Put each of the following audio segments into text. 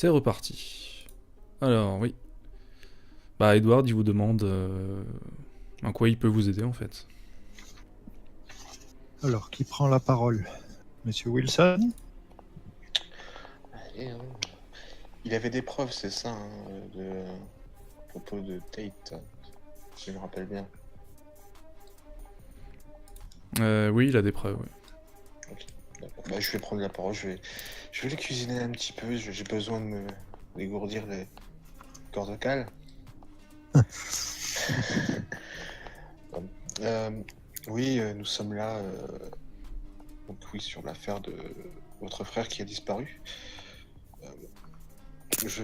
C'est reparti. Alors, oui. Bah, Edward, il vous demande en quoi il peut vous aider, en fait. Alors, qui prend la parole? Monsieur Wilson? Allez, hein. Il avait des preuves, c'est ça, hein, à propos de Tate, si je me rappelle bien. Oui, il a des preuves, oui. Ok, d'accord. Bah, je vais prendre la parole, je vais les cuisiner un petit peu, j'ai besoin de me dégourdir les cordes vocales. Bon. Oui, nous sommes là, donc oui, sur l'affaire de votre frère qui a disparu. Je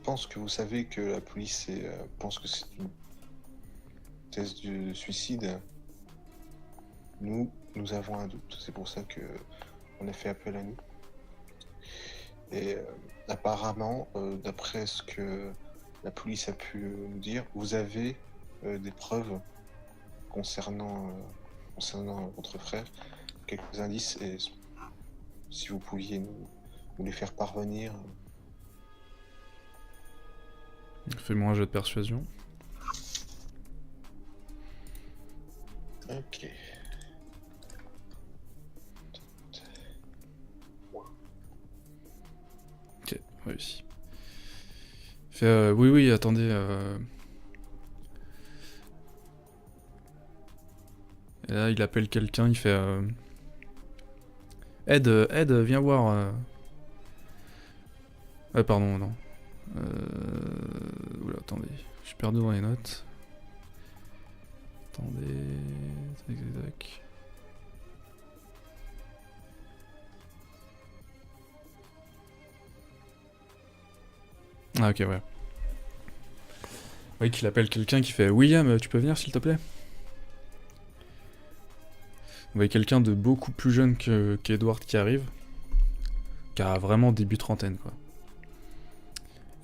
pense que vous savez que la police pense que c'est une thèse de suicide. Nous avons un doute, c'est pour ça que on a fait appel à nous. Et apparemment, d'après ce que la police a pu nous dire, vous avez des preuves concernant votre frère, quelques indices, et si vous pouviez nous les faire parvenir. Fais-moi un jeu de persuasion. Ok. Ok, réussi. Fait, oui, attendez. Et là, il appelle quelqu'un, il fait... Ed, viens voir. Pardon, non. Oula, attendez. Je suis perdu dans les notes. Attendez... Tac, tac, tac. Ah, ok, ouais. Oui, qu'il appelle quelqu'un qui fait « William, tu peux venir, s'il te plaît ?» Vous voyez quelqu'un de beaucoup plus jeune qu'Edward qui arrive. Qui a vraiment début trentaine, quoi.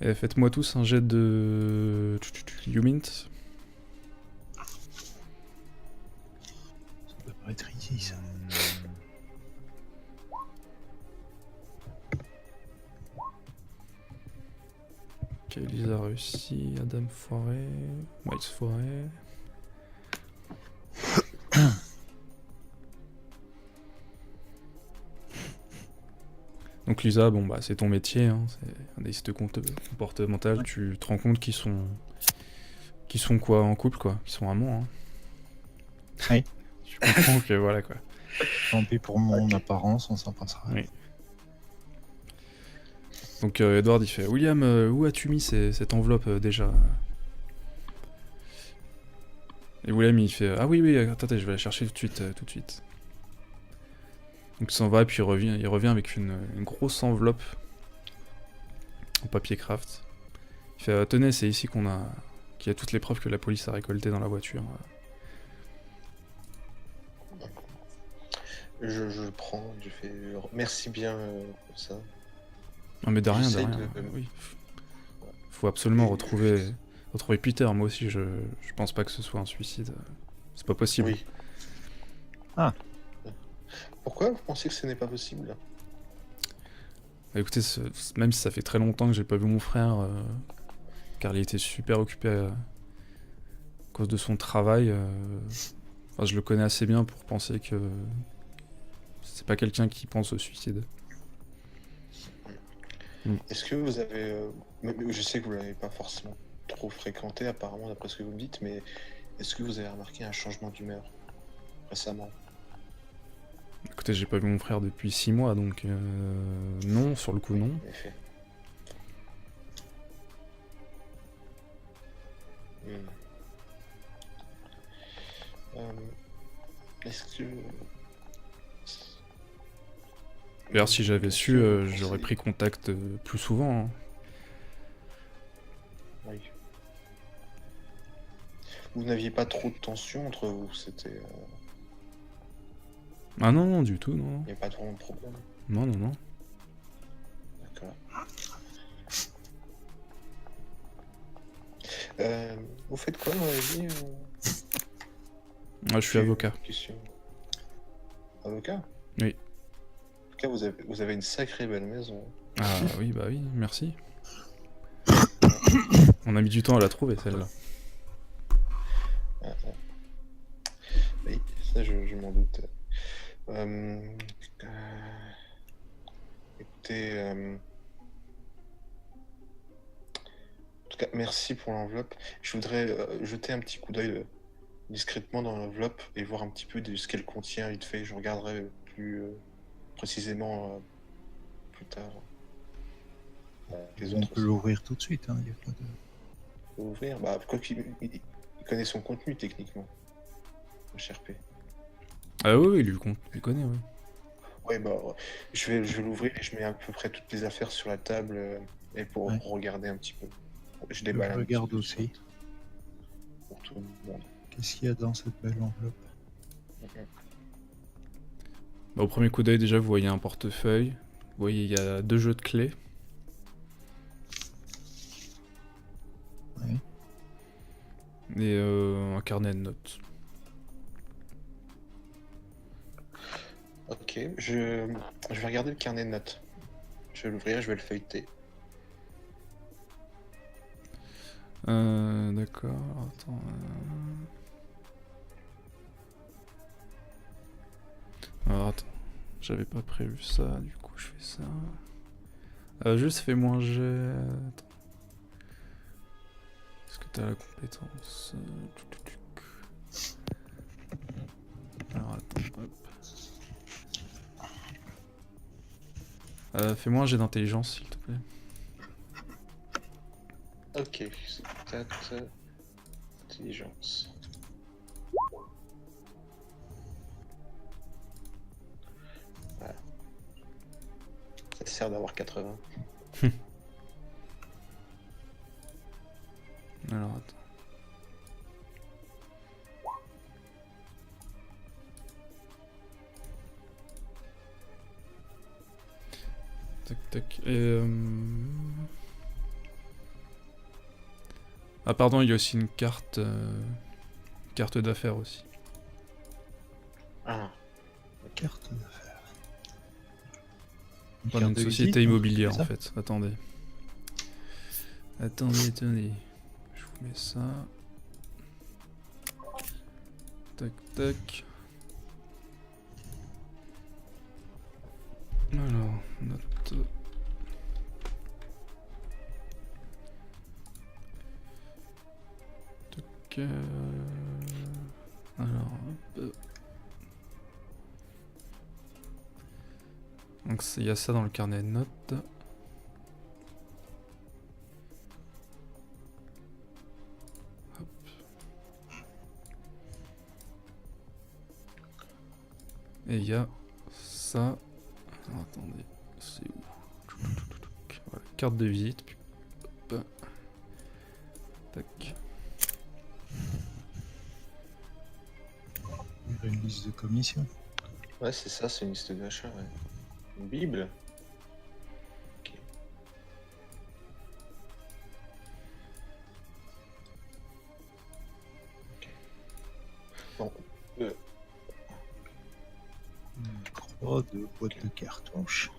Et faites-moi tous un jet de... Humint. Ça doit pas être easy, ça. Ok, Lisa a réussi, Adam foiré, White foiré. Donc Lisa, bon bah c'est ton métier, hein, c'est analyste comportemental, tu te rends compte qu'ils sont quoi en couple quoi, qu'ils sont amants. Hein. Oui. Tu comprends que voilà quoi. Tant pis pour mon apparence, on s'en passera. Oui. Donc Edward il fait William, où as-tu mis cette enveloppe déjà? Et William il fait ah oui, attends, je vais la chercher tout de suite. Donc il s'en va et puis il revient avec une grosse enveloppe en papier craft. Il fait tenez, c'est ici qu'il y a toutes les preuves que la police a récoltées dans la voiture. Je le prends, je fais merci bien pour ça. Non mais de rien, oui. Faut absolument retrouver Peter, moi aussi je pense pas que ce soit un suicide. C'est pas possible. Oui. Ah. Pourquoi vous pensez que ce n'est pas possible? Bah, écoutez, même si ça fait très longtemps que j'ai pas vu mon frère, car il était super occupé à cause de son travail, enfin, je le connais assez bien pour penser que c'est pas quelqu'un qui pense au suicide. Est-ce que vous avez... je sais que vous l'avez pas forcément trop fréquenté apparemment d'après ce que vous me dites, mais est-ce que vous avez remarqué un changement d'humeur récemment? Écoutez, j'ai pas vu mon frère depuis 6 mois, donc non, sur le coup non. En effet. Est-ce que... D'ailleurs, si j'avais su, j'aurais pris contact plus souvent. Hein. Oui. Vous n'aviez pas trop de tension entre vous, c'était... Ah non, du tout, non. Il n'y a pas trop de problème. Non. D'accord. Vous faites quoi dans la vie Ah, je suis avocat. Question. Avocat? Oui. tout cas, vous avez une sacrée belle maison. Ah oui, bah oui, merci. On a mis du temps à la trouver, celle-là. Ah, ah. Oui, ça, je m'en doute. Euh, Écoutez, en tout cas, merci pour l'enveloppe. Je voudrais jeter un petit coup d'œil discrètement dans l'enveloppe et voir un petit peu de ce qu'elle contient vite fait. Je regarderai plus précisément plus tard. Les On autres peut aussi. l'ouvrir tout de suite, hein, y a pas de... Faut ouvrir. Bah, quoi il connaît son contenu techniquement. Le cher P. Ah oui, il connaît, oui. Ouais, bah, je vais l'ouvrir et je mets à peu près toutes les affaires sur la table et pour Ouais. regarder un petit peu. Je Je déballe un petit regarde peu aussi. pour tout le monde. Qu'est-ce qu'il y a dans cette belle enveloppe? Bah, au premier coup d'œil, déjà, vous voyez un portefeuille. Vous voyez, il y a 2 jeux de clés. Ouais. Et un carnet de notes. Ok, je vais regarder le carnet de notes. Je vais l'ouvrir, je vais le feuilleter. D'accord, alors, attends. Alors attends, j'avais pas prévu ça, du coup je fais ça. Juste fais-moi un jet. Attends. Est-ce que t'as la compétence Alors attends, hop. Fais-moi un jet d'intelligence s'il te plaît. Ok, stat, intelligence. Voilà. Ça sert d'avoir 80. Alors attends. Tac tac. Ah pardon, il y a aussi une carte d'affaires aussi. Ah, Carte d'affaires. Enfin, carte d'une de société visite, immobilière c'est en ça? fait. Attendez. Attendez. Je vous mets ça. Tac tac. Alors, note. Tac. Alors, hop. Donc il y a ça dans le carnet de notes. Hop. Et il y a ça. Alors, attendez, c'est où? Voilà, carte de visite. Puis, hop. Tac. Une liste de commission. ouais, c'est ça, c'est une liste d'achat, ouais. Une Bible. Ok. Ok. Bon, Une croix, 2 boîtes de cartouches.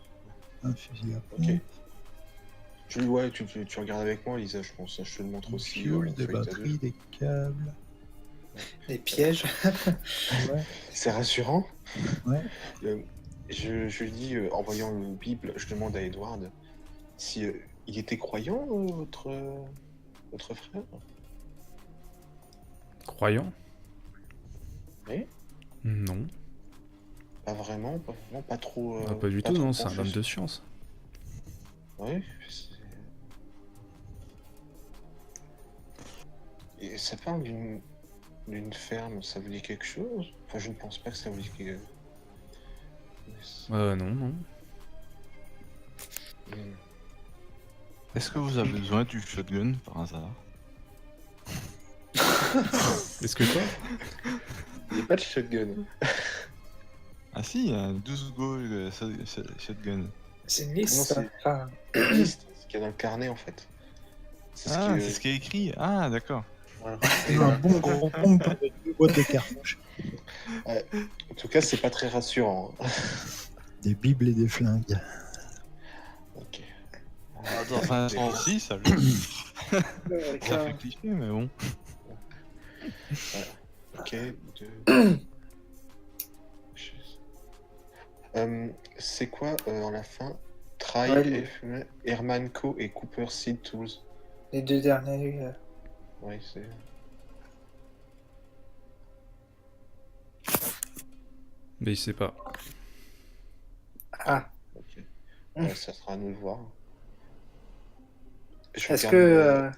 Un fusil à pompe. ok. Ouais, tu regardes avec moi, Lisa, je pense. Je te le montre Une aussi. fiole, en des feuilletage. batteries, des câbles. Des pièges. Ouais. C'est rassurant. Ouais. Je lui dis, en voyant le Bible, je demande à Edward si il était croyant, votre frère. Croyant? Oui. Non. Pas vraiment, pas trop. Ah, pas du tout, trop non, c'est un penché homme sur- de science. Oui. Et ça parle d'une ferme, ça vous dit quelque chose? Enfin, je ne pense pas que ça vous dit quelque chose. Non. Est-ce que vous avez besoin du shotgun par hasard? Est-ce que toi? Il n'y a pas de shotgun. Ah si, il y a un 12 gold shotgun. C'est une liste. Non, ça. c'est- Enfin, C'est ce qu'il y a dans le carnet, en fait. C'est ce Ah, qui, c'est ce qui est écrit. Ah, d'accord. voilà. Un bon gros pompe avec 2 boîtes de cartouches. En tout cas, c'est pas très rassurant. Des bibles et des flingues. Ok. Ah, dans un sens, si, ça Ouais, ça fait cliché, mais bon. Ok. C'est quoi à la fin? Try, Ouais, Herman Co et Cooper Seed Tools. les deux derniers. Oui, c'est. Mais il sait pas. Ah, Ok. Mm. Ça sera à nous de voir. Je est-ce regarde,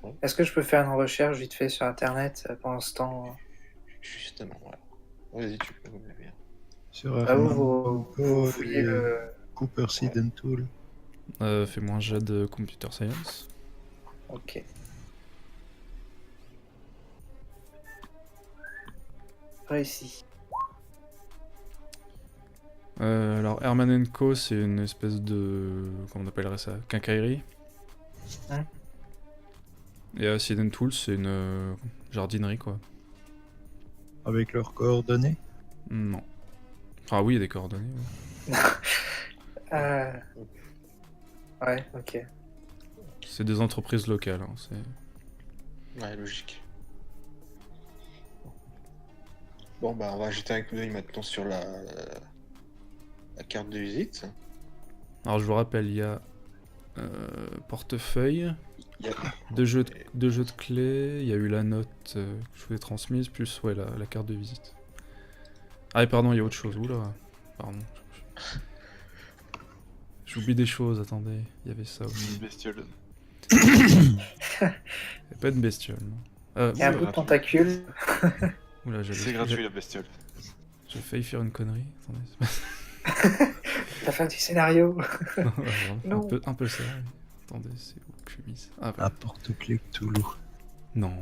que, ouais. est-ce que je peux faire une recherche vite fait sur Internet pendant ce temps? Justement, voilà. Vas-y, tu peux me bien. Sur Ah, Herman vous Coco fouillez et le... Cooper Seed and Tool. Fais-moi un jet de computer science. Ok. Réussi. Alors Herman Co, c'est une espèce de... comment on appellerait ça? Quincaillerie. Hein? Et Seed and Tools, c'est une jardinerie, quoi. Avec leurs coordonnées. Non. Enfin oui, il y a des coordonnées. Ouais. Euh, Ouais, ok. C'est des entreprises locales. Hein, c'est... Ouais, logique. Bon, bah, on va jeter un coup d'œil maintenant sur la carte de visite. Alors je vous rappelle, il y a portefeuille, Il y a- deux jeux de clés, il y a eu la note que je vous ai transmise, plus ouais, la carte de visite. Ah et pardon, il y a autre chose, oula. Pardon. J'oublie des choses, attendez, il y avait ça aussi. Une bestiole. Il n'y a pas de bestiole, non. Il y a un c'est bout de gratuit. tentacule. Oula, C'est gratuit la bestiole. J'ai failli faire une connerie. Attendez, La fin du scénario. non, vraiment, Non. un peu ça. Oui. Attendez, c'est où que j'ai mis ça? Ah, À voilà. porte-clés Cthulhu. Non.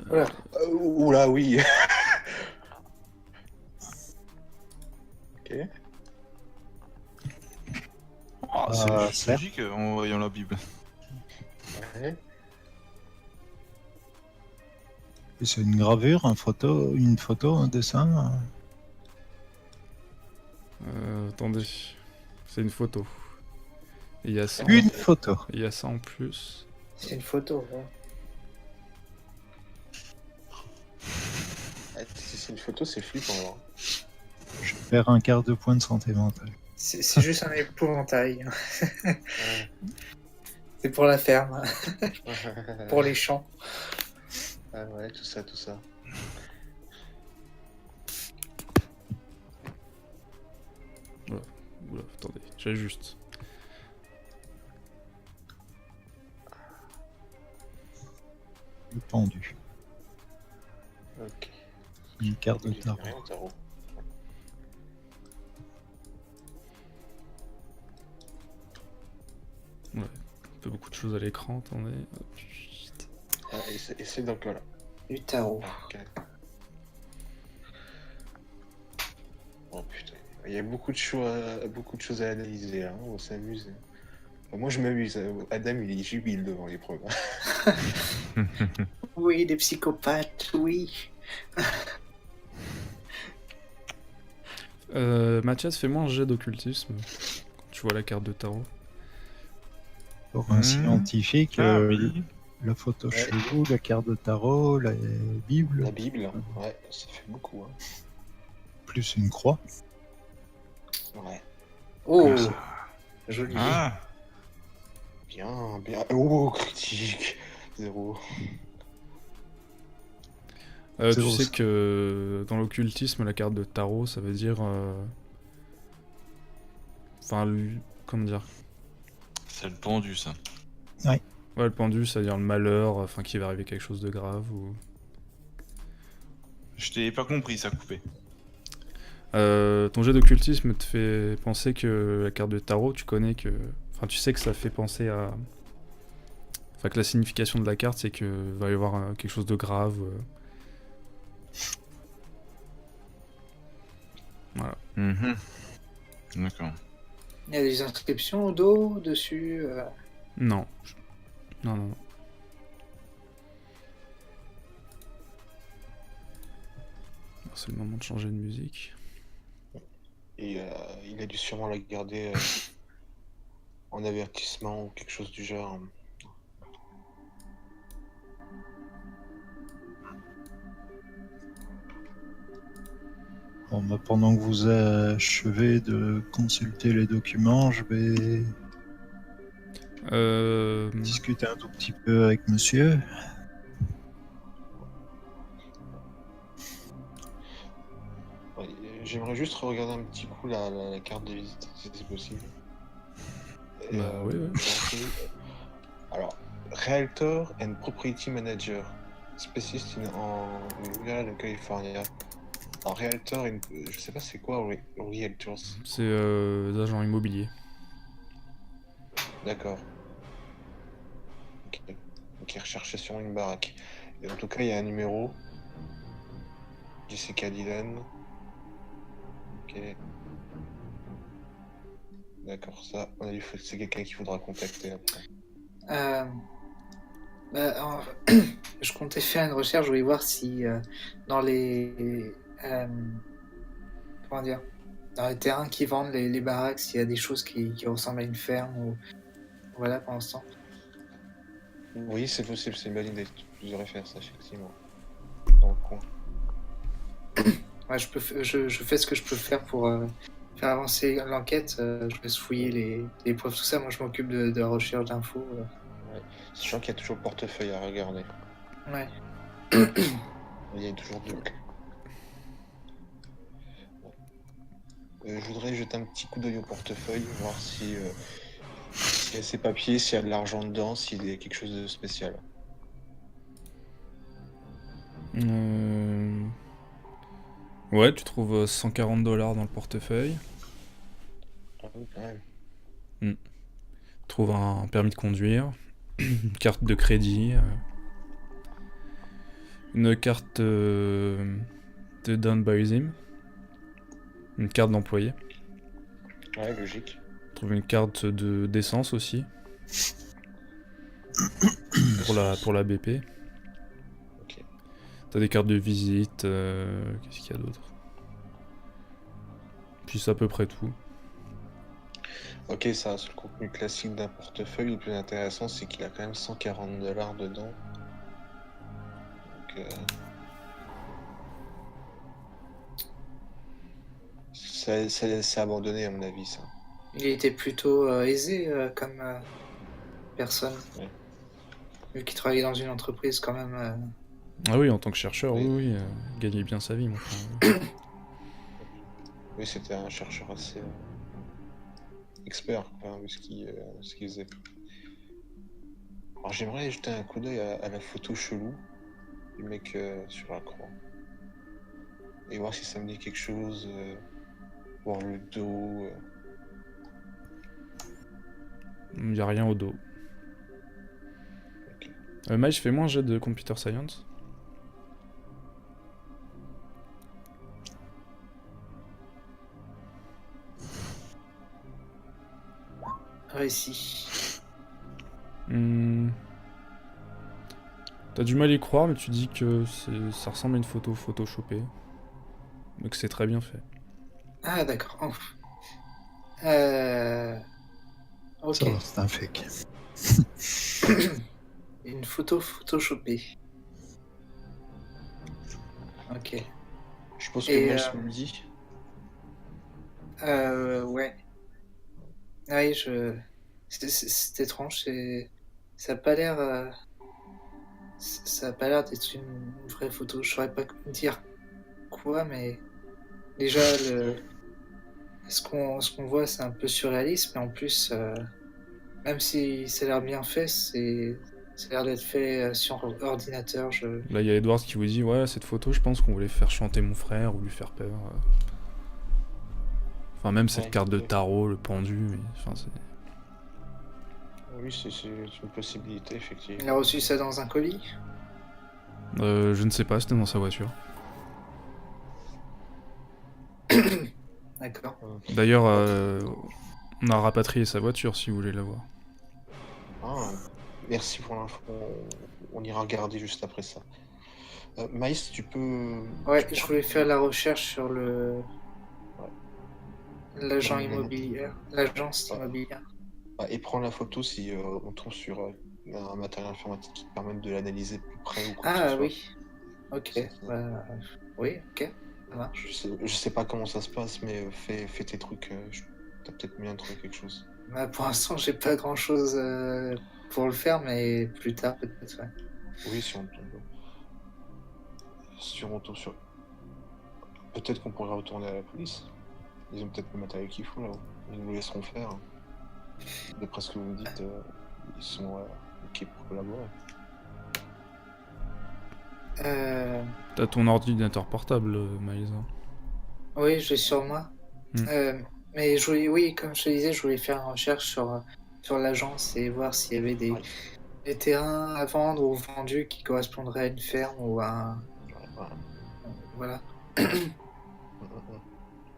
Voilà. Oula, oui. Ok. C'est certes. logique en voyant la Bible. Ouais. Et c'est une gravure, une photo, un dessin. Attendez. C'est une photo. Et il y a ça. Une photo. Et il y a ça en plus. C'est une photo. Ouais. Si c'est une photo, c'est flippant. Je vais faire un quart de point de santé mentale. C'est juste un épouvantail. Ouais. C'est pour la ferme, pour les champs. Ah ouais, tout ça, tout ça. Oula, attendez, j'ajuste. Le pendu. Ok. Une carte de Il fait tarot. rien au tarot. Ouais, un peu beaucoup de choses à l'écran, attendez. Hop, chut. Ah, et c'est donc là. Du tarot. Ok. Oh putain, il y a beaucoup de choses à analyser, hein. On s'amuse. Moi je m'amuse, Adam il jubile devant les preuves. Oui, des psychopathes, oui. Mathias, fais-moi un jet d'occultisme. Quand tu vois la carte de tarot. Pour un scientifique, Ah oui. la photo Ouais. chelou, la carte de tarot, la Bible, La Bible, ouais, ça fait beaucoup, hein. plus une croix. Ouais, Oh, joli. Ah, bien, bien. Oh, critique. 0. Tu Zéro, sais ça. que dans l'occultisme, la carte de tarot, ça veut dire. Enfin, comment dire? c'est le pendu ça. Ouais, le pendu, ça veut dire le malheur, enfin qu'il va arriver quelque chose de grave ou. Je t'ai pas compris, ça coupé. Ton jet d'occultisme te fait penser que la carte de tarot, tu connais que. Enfin, tu sais que ça fait penser à. Enfin, que la signification de la carte, c'est que va y avoir quelque chose de grave. Voilà. Mhm. D'accord. Il y a des inscriptions au dos, dessus. Non. Non, non, non. C'est le moment de changer de musique. Et il a dû sûrement la garder en avertissement ou quelque chose du genre. Bon, bah, pendant que vous achevez de consulter les documents, je vais discuter un tout petit peu avec monsieur. Ouais, j'aimerais juste regarder un petit coup la carte de visite, si c'est possible. Et, Bah, oui, ouais. alors, Realtor and Property Manager, spécialiste en California. Alors, Realtor, je sais pas c'est quoi Realtors. C'est des agents immobiliers. D'accord. Ok. Donc, il recherchait sur une baraque. Et en tout cas, il y a un numéro. Jessica Dillon. Ok. D'accord, ça, on a dit que c'est quelqu'un qu'il faudra contacter après. Je comptais faire une recherche, je voulais voir si dans les comment dire, dans les terrains qui vendent les baraques, s'il y a des choses qui ressemblent à une ferme ou voilà pour l'instant. Oui, c'est possible, c'est une bonne idée. Tu devrais faire ça, effectivement. Dans le coin. Ouais, je fais ce que je peux faire pour faire avancer l'enquête. Je laisse fouiller les preuves, tout ça. Moi, je m'occupe de la recherche d'infos. Ouais. Sachant qu'il y a toujours le portefeuille à regarder. Ouais. Il y a toujours deux. Je voudrais jeter un petit coup d'œil au portefeuille, voir s'il y a ses papiers, s'il y a de l'argent dedans, s'il y a quelque chose de spécial. Ouais, tu trouves $140 dans le portefeuille. Ah oui, quand même. Tu trouves un permis de conduire, une carte de crédit, une carte de Down by Zim, une carte d'employé. Ouais, logique. Tu trouves une carte d'essence aussi. pour la BP. Ok. T'as des cartes de visite, qu'est-ce qu'il y a d'autre? Puis c'est à peu près tout. Ok, ça reste le contenu classique d'un portefeuille. Le plus intéressant, c'est qu'il a quand même $140 dedans. Donc, c'est abandonné, à mon avis, ça. Il était plutôt aisé comme personne. Ouais. Vu qu'il travaillait dans une entreprise quand même. Ah oui, en tant que chercheur, Oui. oui, il gagnait bien sa vie, moi. Oui, c'était un chercheur assez expert, quoi, vu ce qu'il faisait. Alors, j'aimerais jeter un coup d'œil à la photo chelou du mec sur la croix. Et voir si ça me dit quelque chose. Voir le dos. Il y a rien au dos. Ok. Mage, fais-moi un jet de computer science. Réussi. T'as du mal à y croire, mais tu dis que ça ressemble à une photo photoshopée. Donc c'est très bien fait. Ah d'accord. Oh. Ok. Ça va, c'est un fake. Une photo photoshopée. Ok. Je suppose Et, que Miles me le dit. Ouais. Oui, c'est étrange. Ça a pas l'air. Ça a pas l'air d'être une vraie photo. Je saurais pas dire quoi, mais déjà ce qu'on voit, c'est un peu surréaliste, mais en plus, même si ça a l'air bien fait, ça a l'air d'être fait sur ordinateur. Là, il y a Edward qui vous dit, ouais, cette photo, je pense qu'on voulait faire chanter mon frère ou lui faire peur. Enfin, même cette Ouais, carte de ouais. tarot, le pendu, mais enfin, c'est... Oui, c'est une possibilité, Il effectivement. a reçu ça dans un colis. Je ne sais pas, c'était dans sa voiture. D'accord. D'ailleurs, on a rapatrié sa voiture si vous voulez la voir. Ah, merci pour l'info. On ira regarder juste après ça. Maïs, tu peux... Ouais, tu je peux- voulais faire la recherche sur le l'agent Ouais. immobilier, l'agence Ouais. immobilière. Et prends la photo si on tombe sur un matériel informatique qui permette de l'analyser plus près ou quoi que ce Ah soit. oui, ok. Bah, oui, ok, ça marche. Je sais pas comment ça se passe, mais fais tes trucs. T'as peut-être moyen de trouver quelque chose. Bah, pour l'instant, j'ai pas grand-chose pour le faire, mais plus tard peut-être. Ouais. Oui, si on tombe. Si on tombe sur. Peut-être qu'on pourrait retourner à la police. Ils ont peut-être le matériel qu'il faut là-haut. Ils nous laisseront faire. D'après ce que vous me dites, ils sont ok pour collaborer. T'as ton ordinateur portable, Maïs. Oui, j'ai sur moi. Mais je voulais, oui, comme je te disais, je voulais faire une recherche sur l'agence et voir s'il y avait des terrains à vendre ou vendus qui correspondraient à une ferme ou à un... Ouais, Voilà.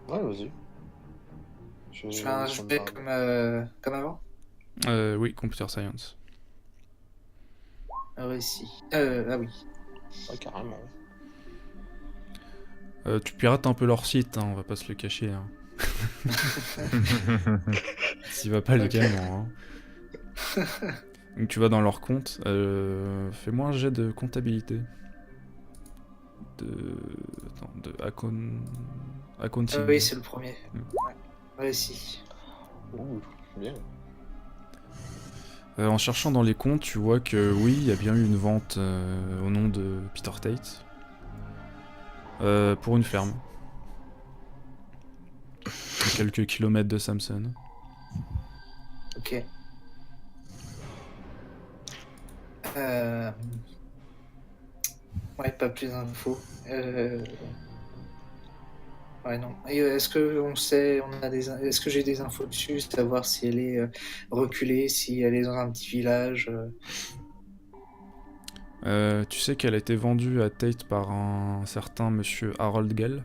ouais, vas-y. Je fais un ça me jet va. comme avant. Oui, Computer Science. Réussi. Ah oui. Ouais, carrément. Tu pirates un peu leur site, hein, on va pas se le cacher. Hein. S'y va pas légalement. Hein. Donc tu vas dans leur compte. Fais-moi un jet de comptabilité. De accounting. Oui, c'est le premier. Mm. Ouais. Réussi. Ouh, bien. En cherchant dans les comptes, tu vois que oui, il y a bien eu une vente au nom de Peter Tate. Pour une ferme. À quelques kilomètres de Samson. Ok. Ouais, pas plus d'infos. Ouais, non. Et, est-ce que on sait, est-ce que j'ai des infos dessus, savoir si elle est reculée, si elle est dans un petit village Tu sais qu'elle a été vendue à Tate par un certain monsieur Harold Gell.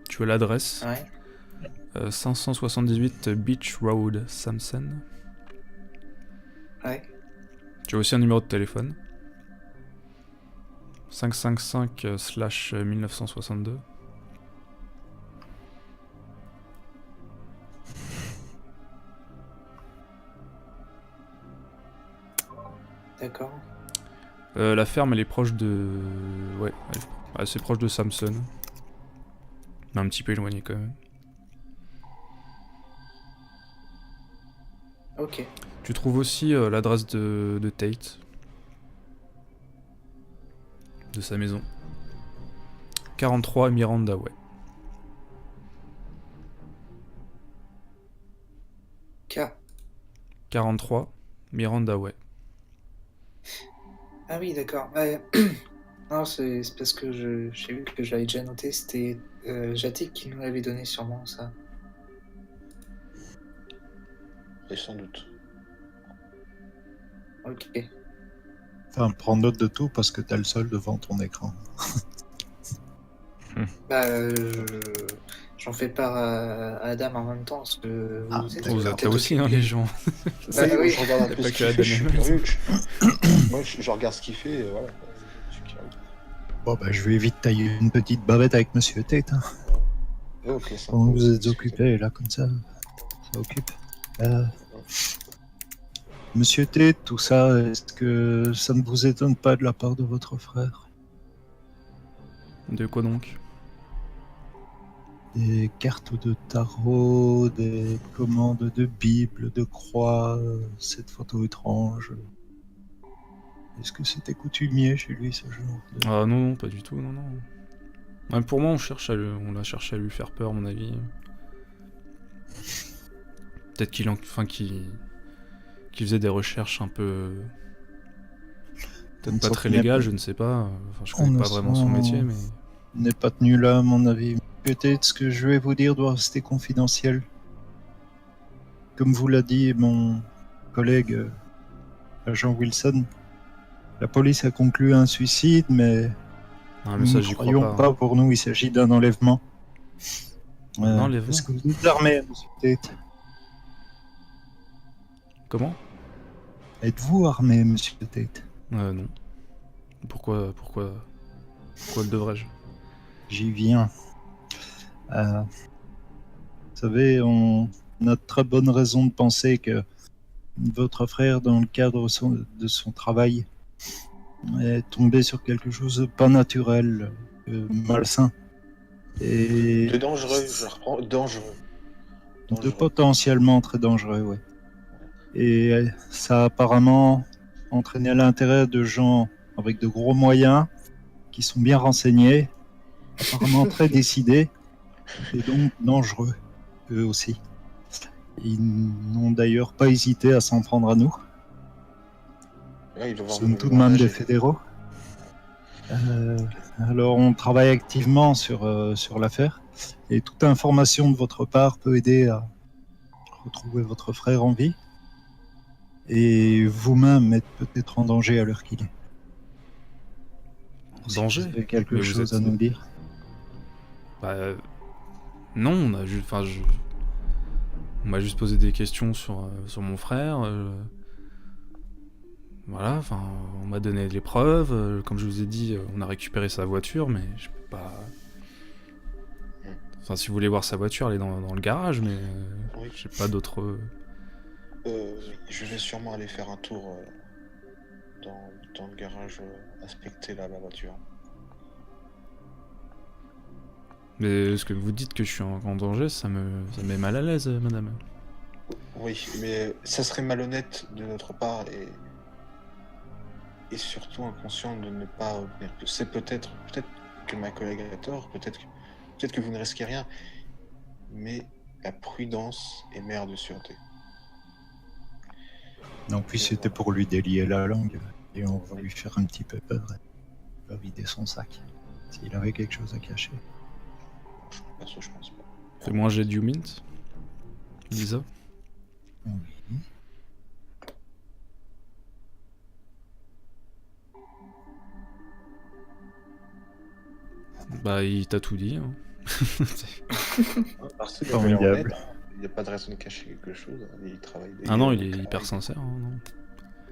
Tu as l'adresse. Ouais. 578 Beach Road, Samson. Ouais. Tu as aussi un numéro de téléphone. 555/1962. D'accord. La ferme, elle est proche de... Ouais, elle est assez proche de Samson. Mais un petit peu éloignée quand même. Ok. Tu trouves aussi l'adresse de Tate. De sa maison. 43 Miranda Way. K. 43 Miranda Way. Ah oui, d'accord. Non, c'est parce que j'ai vu que j'avais déjà noté. C'était Jatik qui nous l'avait donné sûrement ça. Et sans doute. Ok. Enfin, prends note de tout parce que t'as le sol devant ton écran. Bah, j'en fais part à Adam en même temps parce que Ah, vous êtes Vous êtes peut-être là aussi, hein, occupés. les gens. Bah Oui, oui. je regarde un Y a peu pas ce que qu'il Adam fait, je suis et Max. curieux. Moi, je regarde ce qu'il fait, et voilà. Je suis curieux. Bon, bah, je vais vite tailler une petite bavette avec Monsieur Tate. Hein. Et ok, ça Pendant peut que vous aussi êtes discuter. occupé, là, comme ça occupe. Monsieur Tate, tout ça, est-ce que ça ne vous étonne pas de la part de votre frère? De quoi donc? Des cartes de tarot, des commandes de Bible, de croix, cette photo étrange. Est-ce que c'était coutumier chez lui, ce genre de... Ah non, pas du tout, non, non. Même pour moi, on a cherché à lui faire peur, à mon avis. Peut-être qu'il faisait des recherches un peu... Peut-être On pas s'en très tenait légales, pas. je ne sais pas. Enfin, je On connais ne pas vraiment son s'en- métier, mais... n'est pas tenu là, à mon avis. Peut-être ce que je vais vous dire doit rester confidentiel. Comme vous l'a dit mon collègue agent Wilson, la police a conclu un suicide, mais Ah, mais nous ça, ne j'y crois croyons pas. pas. Pour nous, il s'agit d'un enlèvement. Un enlèvement? Est-ce que vous êtes armé, monsieur Tate? Comment? Êtes-vous armé, monsieur Tate? Non. Pourquoi le devrais-je? J'y viens. Vous savez, on a de très bonnes raisons de penser que votre frère, dans le cadre de son travail, est tombé sur quelque chose de pas naturel, malsain. Et De dangereux, je reprends, dangereux. de potentiellement très dangereux, ouais. Et ça a apparemment entraîné l'intérêt de gens avec de gros moyens, qui sont bien renseignés, apparemment très décidés, et donc dangereux, eux aussi. Ils n'ont d'ailleurs pas hésité à s'en prendre à nous. Ouais, il doit Nous avoir sommes tout de même des fédéraux. Alors on travaille activement sur l'affaire, et toute information de votre part peut aider à retrouver votre frère en vie, et vous-même êtes peut-être en danger à l'heure qu'il est. En Si danger? vous avez quelque Mais vous chose êtes- à nous dire. Bah, non, on a juste, enfin, on m'a juste posé des questions sur mon frère. Voilà, enfin, on m'a donné des preuves. Comme je vous ai dit, on a récupéré sa voiture, mais je peux pas. Enfin, si vous voulez voir sa voiture, elle est dans le garage, mais Oui. j'ai pas d'autres. Je vais sûrement aller faire un tour dans le garage, inspecter la voiture. Mais ce que vous dites que je suis en danger, ça me met mal à l'aise, madame. Oui, mais ça serait malhonnête de notre part et surtout inconscient de ne pas obtenir plus. C'est peut-être que ma collègue a tort, peut-être que vous ne risquez rien, mais la prudence est mère de sûreté. Non, puis c'était pour lui délier la langue, et on va lui faire un petit peu peur. Il va vider son sac, s'il avait quelque chose à cacher. Perso, je pense pas. Fais-moi un jet du mint, Lisa. Oui. Bah, il t'a tout dit. Hein. Parce qu'il Formidable. il n'y a pas de raison de cacher quelque chose. Hein. Il travaille. Ah non, il est hyper sincère. Hein, non.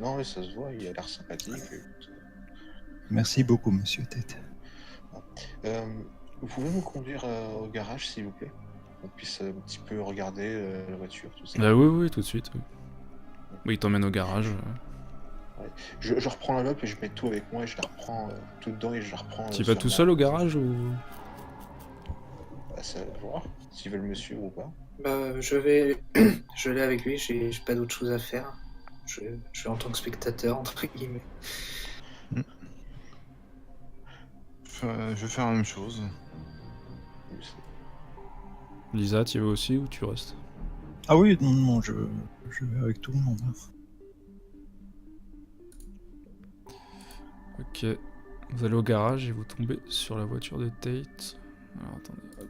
Non, mais ça se voit, il a l'air sympathique. Merci beaucoup, monsieur Tête. Vous pouvez me conduire au garage, s'il vous plaît? On puisse un petit peu regarder la voiture, tout ça. Bah oui, tout de suite. Oui, oui il t'emmène au garage. Je reprends la lope et je mets tout avec moi et je la reprends tout dedans et je la reprends. Tu vas tout seul au garage ou... Bah, ça va voir, s'ils veulent me suivre ou pas. Bah, je vais avec lui, j'ai pas d'autre chose à faire. Je suis en tant que spectateur, entre guillemets. Je vais faire la même chose. Lisa, tu y vas aussi ou tu restes? Ah oui, non, je vais avec tout le monde. Hein. Ok. Vous allez au garage et vous tombez sur la voiture de Tate. Alors attendez, hop.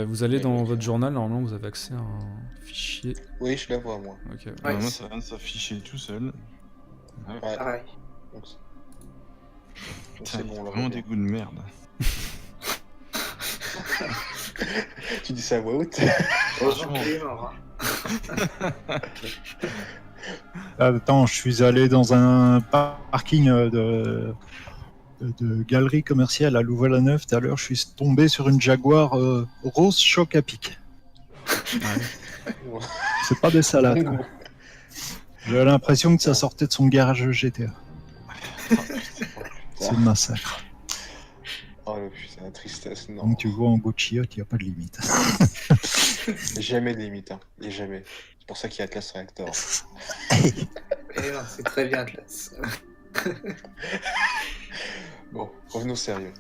Vous allez dans votre journal, normalement vous avez accès à un fichier. Oui, je la vois, moi. Ok. Ouais, Moi, ça vient de s'afficher tout seul. Ouais. Pareil. Donc, Putain, c'est bon, on l'a vraiment voit des bien. goûts de merde. Tu dis ça à voix haute? Heureusement qu'il est mort, hein. Attends, je suis allé dans un parking de galerie commerciale à Louvain-la-Neuve. Tout à l'heure, je suis tombé sur une Jaguar rose choc à pic. Ouais. C'est pas des salades. Quoi. J'ai l'impression que ça sortait de son garage GTA. C'est le massacre. Oh putain, la tristesse, non. Donc tu vois, en bout de chiotte, il n'y a pas de limite. Jamais de limite, hein. Et jamais. C'est pour ça qu'il y a Atlas Reactor. Eh non, c'est très bien, Atlas. Bon, revenons sérieux.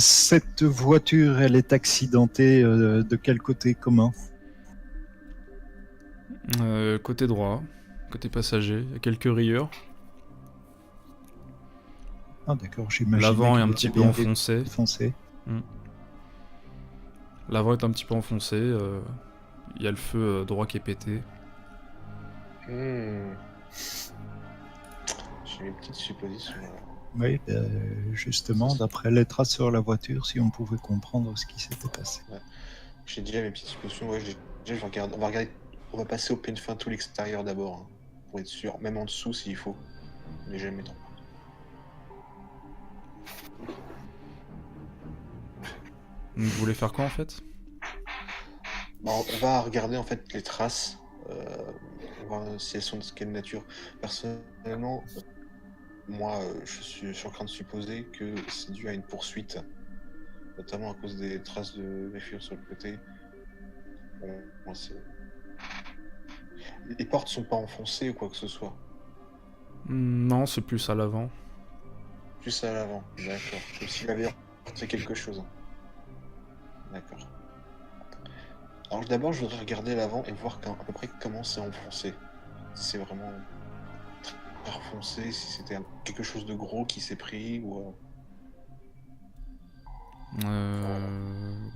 Cette voiture, elle est accidentée de quel côté commun? Côté droit, côté passager, il y a quelques rayures. Ah d'accord, j'imagine. L'avant est un petit peu enfoncé. Foncé. L'avant est un petit peu enfoncé. Il y a le feu droit qui est pété. J'ai une petite supposition. Oui, justement, d'après les traces sur la voiture, si on pouvait comprendre ce qui s'était passé. J'ai déjà mes petites suppositions. Ouais, je vais regarder. On va regarder On va passer au peigne fin tout l'extérieur d'abord, hein, pour être sûr, même en dessous s'il faut. Mais jamais trop. Vous voulez faire quoi en fait? Bon, on va regarder en fait les traces, voir si elles sont de quelle nature. Personnellement, moi, je suis en train de supposer que c'est dû à une poursuite, notamment à cause des traces de griffures sur le côté. Bon, moi, les portes sont pas enfoncées ou quoi que ce soit. Non, c'est plus à l'avant. Plus à l'avant, d'accord. Comme s'il avait heurté quelque chose. D'accord. Alors d'abord, je voudrais regarder l'avant et voir à peu près comment c'est enfoncé. Si c'est vraiment très enfoncé, si c'était quelque chose de gros qui s'est pris ou...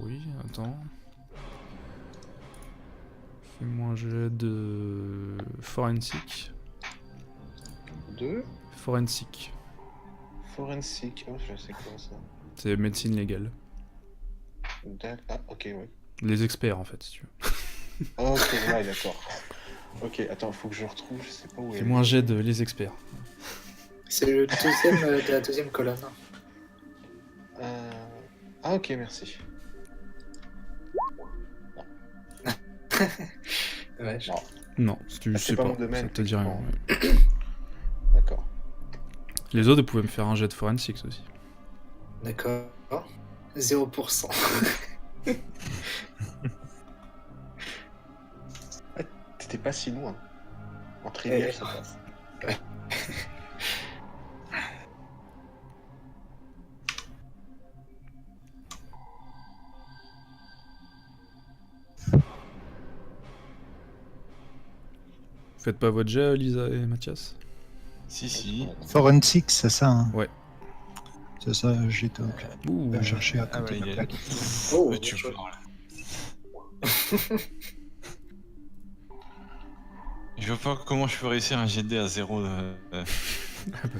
Oui, attends. Fais-moi un jet de forensic. Deux. Forensic. Forensic. Oh, je sais quoi ça. C'est médecine légale. Ah, ok, ouais. Les experts en fait, si tu veux. Ok, ouais, d'accord. Ok, attends, faut que je retrouve, je sais pas où elle Fais-moi un est. jet de les experts. C'est le deuxième de la deuxième colonne. Ah, ok, merci. Ouais, Non, Non, tu c'est sais pas pas, mon domaine, ça te dit rien. effectivement. Ouais. D'accord. Les autres, ils pouvaient me faire un jet de forensics aussi. D'accord. 0%. T'étais pas si loin. En trivial, Eh. ça passe. Faites pas votre jet, Lisa et Mathias? Si. Forensic, c'est ça, hein? Ouais. C'est ça, j'étais Ouh. chercher à Ah côté ouais, de il la est... plaque. Oh, tu bien joué. parles. Je vois pas comment je peux réussir un GD à 0. Ah bah,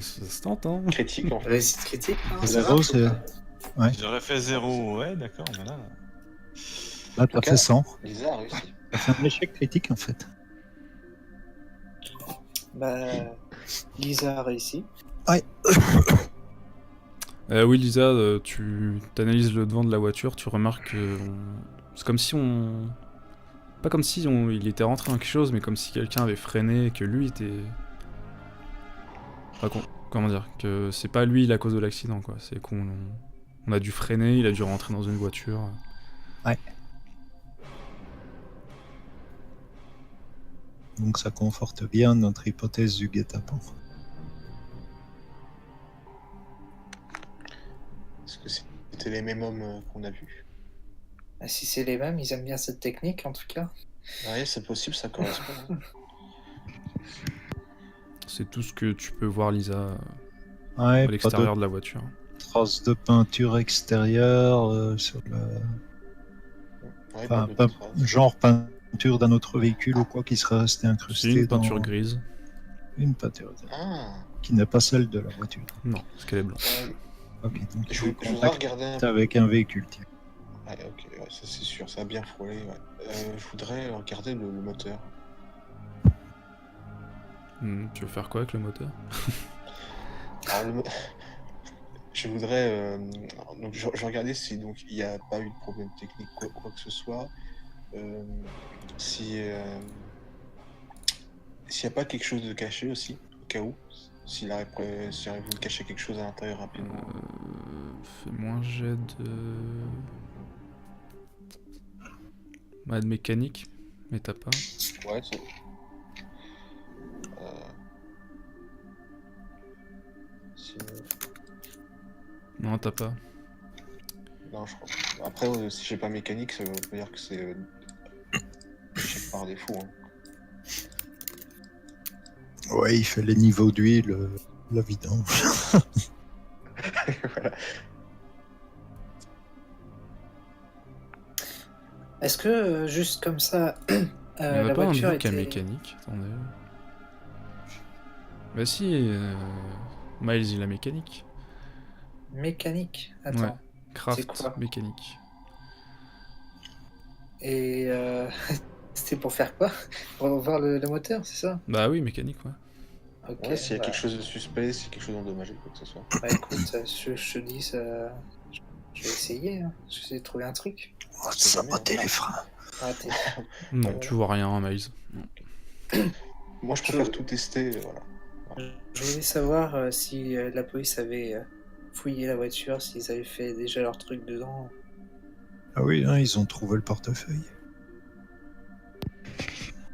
ça se tente, hein. Critique, en fait. Réussite critique, hein, ça Zéro, marche ou c'est... pas Ouais. J'aurais fait 0, ouais, d'accord, mais là... Là, t'as fait 100. Lisa a réussi. T'as fait un échec critique, en fait. Bah, Lisa a réussi. Oui, Lisa, tu analyses le devant de la voiture, tu remarques que... C'est comme si on... Pas comme si il était rentré dans quelque chose, mais comme si quelqu'un avait freiné et que lui était... Enfin, comment dire? Que c'est pas lui la cause de l'accident, quoi. C'est qu'on a dû freiner, il a dû rentrer dans une voiture. Ouais. Donc ça conforte bien notre hypothèse du guet-apens. Est-ce que c'était les mêmes hommes qu'on a vus? Ah, si c'est les mêmes, ils aiment bien cette technique en tout cas. Ouais, c'est possible, ça correspond. hein. C'est tout ce que tu peux voir, Lisa, Ouais, à pas l'extérieur de de la voiture. traces de peinture extérieure sur le... Ouais, Enfin, pas de traces. genre peinture d'un autre véhicule ou quoi qui serait resté incrusté C'est une peinture dans grise. une peinture Ah, qui n'est pas celle de la voiture. Non, parce qu'elle est blanche. Ok, donc je il est voudrais contact regarder un peu. avec un véhicule. Tiens. Ouais, ok, ouais, ça c'est sûr, ça a bien frôlé. Ouais. Je voudrais regarder le moteur. Tu veux faire quoi avec le moteur? Alors, je voudrais. Donc, je regardais si donc il n'y a pas eu de problème technique, quoi que ce soit. Si. S'il n'y a pas quelque chose de caché aussi, au cas où. S'il aurait voulu cacher quelque chose à l'intérieur rapidement. Fais-moi un jet de... Bah, de mécanique, mais t'as pas. Ouais, c'est. Sinon. Non, t'as pas. Non, je crois pas. Après, si j'ai pas mécanique, ça veut dire que c'est échec par défaut. Hein. Ouais, il fait les niveaux d'huile, la vidange. Voilà. Est-ce que juste comme ça, Il y en a la pas un de voiture vous qui a était mécanique, attendez. Bah si, Miles il a mécanique. mécanique? Attends. Ouais. C'est Craft quoi mécanique. Et C'était pour faire quoi? Pour voir le moteur, c'est ça? Bah oui, mécanique, ouais. Ok, Ouais, s'il y a bah, quelque chose de suspect, s'il y a quelque chose d'endommagé, quoi que ce soit. bah écoute, je te dis ça. Je vais essayer, hein. Je vais essayer de trouver un truc. Oh, sait jamais, saboter hein. les freins. Ah, t'es- Non, voilà. tu vois rien, Miles. Non. Moi, je préfère tout tester, voilà. Je voulais savoir si la police avait fouillé la voiture, s'ils avaient fait déjà leur truc dedans. Ah oui, hein, ils ont trouvé le portefeuille.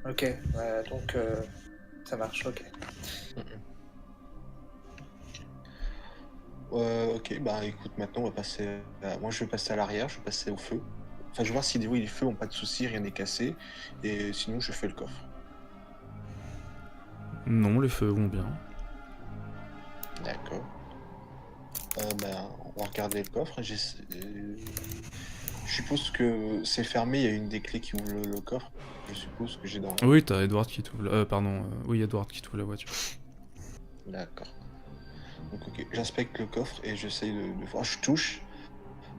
Ok, donc ça marche, ok. Ok, bah écoute, maintenant on va passer. Moi je vais passer à l'arrière, je vais passer au feu. Enfin, je vais voir si les feux ont pas de soucis, rien n'est cassé. Et sinon, je fais le coffre. Non, les feux vont bien. D'accord. Bah, on va regarder le coffre. Je suppose que c'est fermé, il y a une des clés qui ouvre le coffre. Je suppose que j'ai dans. Oui, t'as Edward qui t'ouvre oui, Edward qui t'ouvre la voiture. D'accord. Donc, ok, j'inspecte le coffre et j'essaye de voir. Je touche,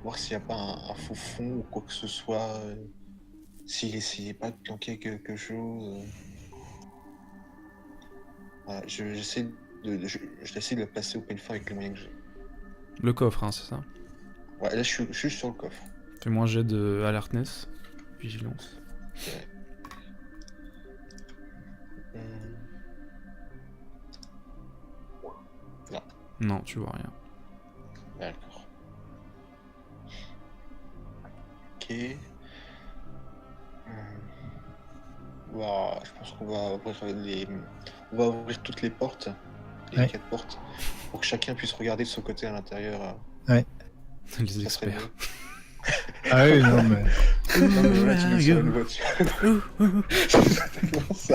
voir s'il n'y a pas un faux fond ou quoi que ce soit. S'il essayait pas de planquer quelque chose. Voilà, j'essaie de le placer au peigne fin avec les moyens que j'ai. Le coffre, hein, c'est ça. Ouais, là je suis sur le coffre. Fais-moi un jet de alertness, vigilance. Ok. Non, Non, tu vois rien. d'accord. Ok. Je pense qu'on va ouvrir toutes les portes, les Ouais. 4 portes, pour que chacun puisse regarder de son côté à l'intérieur. Les Ça serait experts. mieux. Ah oui, non, mais. Non mais voilà, tu mets sur une voiture. C'est exactement ça.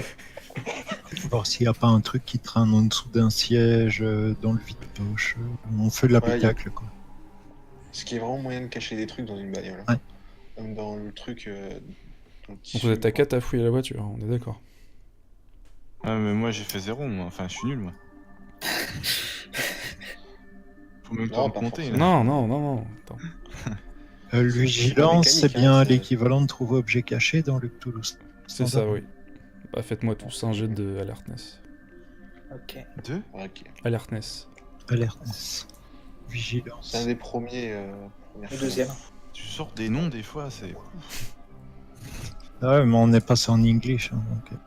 Voir s'il n'y a pas un truc qui traîne en dessous d'un siège, dans le vide-poche. On fait de l'habitacle, quoi. Ce qui est vraiment moyen de cacher des trucs dans une bagnole. Ouais. Comme dans le truc. Dans le Donc tissu, vous êtes à quoi. 4 à fouiller la voiture, on est d'accord. Ah, mais moi j'ai fait 0, moi. Enfin, je suis nul, moi. Faut même pas Non, me pas compter, là. forcément. Non. Attends. Le C'est vigilance, pas c'est mécanique, bien hein, c'est- l'équivalent de trouver objet caché dans le Cthulhu. C'est ça, oui. Bah faites-moi tous un jet de alertness. Ok. 2 Ok. Alertness. Alertness. Vigilance. C'est un des premiers. Premières Le choses. deuxième. Tu sors des noms des fois, c'est. Ah ouais, mais on est passé en English, hein, donc.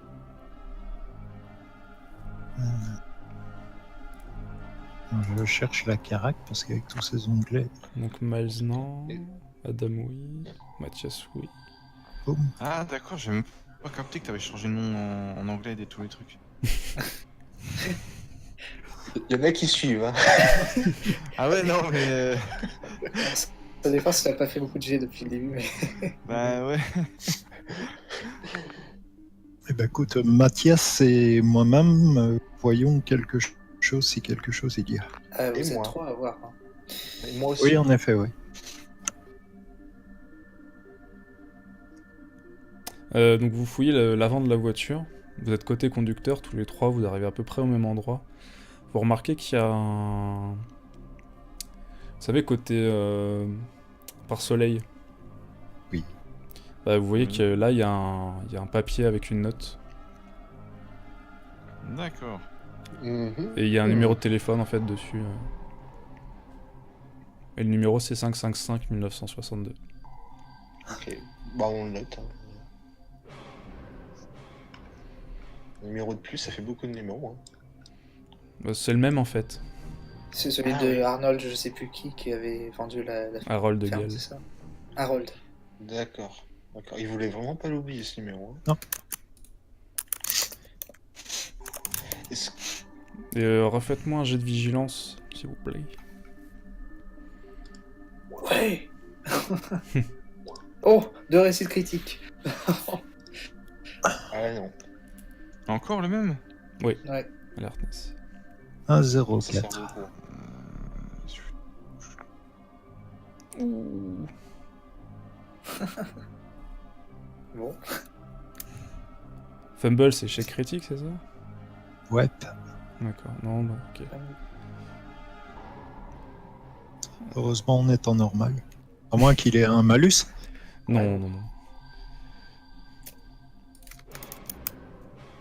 Je cherche la carac parce qu'avec tous ces onglets, Donc Miles, non. Adam, oui. Mathias, oui. boum. Ah, d'accord, j'ai même pas capté que t'avais changé de nom en anglais et tous les trucs. Il y en a qui suivent. Hein. Ah ouais, non, mais. Ça dépend si t'as pas fait beaucoup de jets depuis le début, mais. Bah ouais. Eh ben écoute, Mathias et moi-même, voyons quelque chose si quelque chose il y a. Ah, vous Et êtes moi. 3 à voir. Hein. Et moi aussi. Oui, en effet, oui. Donc vous fouillez l'avant de la voiture. Vous êtes côté conducteur, tous les trois, vous arrivez à peu près au même endroit. Vous remarquez qu'il y a un... Vous savez, côté pare-soleil. Oui. Bah, vous voyez Oui. que là, il y a un papier avec une note. D'accord. Mhm. Et il y a un numéro de téléphone, en fait, dessus. Et le numéro, c'est 555 1962. Ok. Bah, on le note. Hein. Numéro de plus, ça fait beaucoup de numéros. Hein. Bah, c'est le même, en fait. C'est celui Ah, de oui. Arnold, je sais plus qui avait vendu la Harold de ferme, Gale. c'est ça? Harold. D'accord. D'accord. Il voulait vraiment pas l'oublier ce numéro. Hein. Non. Est-ce- Et refaites-moi un jet de vigilance, s'il vous plaît. Ouais. Oh, 2 réussites critiques. Ah non. Encore le même Ouais. Alertness. 1, Ça 0, sert 4. beaucoup. Bon. Fumble, c'est échec critique, c'est ça? Ouais. D'accord, non, bah, ok. Heureusement, on est en normal. À moins qu'il ait un malus. Non.